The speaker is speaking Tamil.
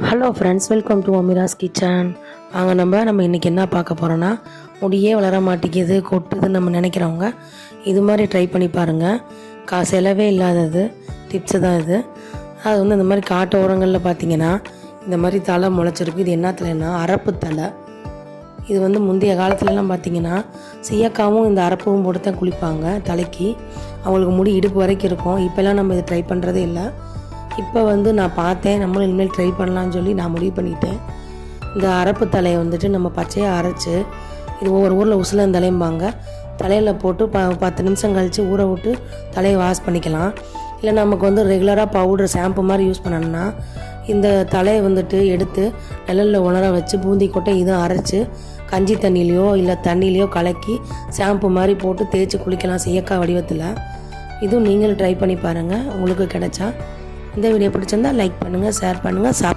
Hello friends, welcome to Ameera's kitchen. வாங்க நம்ம இன்றைக்கி என்ன பார்க்க போகிறோன்னா, முடியே வளர மாட்டேங்குது, கொட்டுதுன்னு நம்ம நினைக்கிறவங்க இது மாதிரி ட்ரை பண்ணி பாருங்கள். செலவே இல்லாதது டிப்ஸு தான் இது. அது வந்து இந்த மாதிரி காட்டு ஓரங்களில் பார்த்திங்கன்னா இந்த மாதிரி தலை முளைச்சிருக்கு. இது என்ன தலைன்னா அரப்பு தலை. இது வந்து முந்தைய காலத்துலலாம் பார்த்திங்கன்னா சீயக்காவும் இந்த அரப்பும் போட்டு தான் குளிப்பாங்க தலைக்கு. அவங்களுக்கு முடி இடுப்பு வரைக்கும் இருக்கும். இப்போல்லாம் நம்ம இதை ட்ரை பண்ணுறதே இல்லை. இப்போ வந்து நான் பார்த்தேன், நம்மளும் இனிமேல் ட்ரை பண்ணலான்னு சொல்லி நான் முடிவு பண்ணிட்டேன். இந்த அரப்பு தலையை வந்துட்டு நம்ம பச்சையாக அரைச்சி, இது ஒவ்வொரு ஊரில் உசிலந்தலைம்பாங்க, தலையில் போட்டு 10 நிமிஷம் கழித்து ஊற விட்டு தலையை வாஷ் பண்ணிக்கலாம். இல்லை நமக்கு வந்து ரெகுலராக பவுடர் ஷாம்பு மாதிரி யூஸ் பண்ணணும்னா இந்த தலையை வந்துட்டு எடுத்து நிழலில் உணர வச்சு பூந்தி கொட்டை இதுவும் அரைச்சி கஞ்சி தண்ணியிலையோ இல்லை தண்ணியிலையோ கலக்கி ஷாம்பு மாதிரி போட்டு தேய்ச்சி குளிக்கலாம் சீயக்காய் வடிவத்தில். இதுவும் நீங்களும் ட்ரை பண்ணி பாருங்கள், உங்களுக்கு கிடைச்சா. இந்த வீடியோ பிடிச்சிருந்தா லைக் பண்ணுங்கள், ஷேர் பண்ணுங்கள்,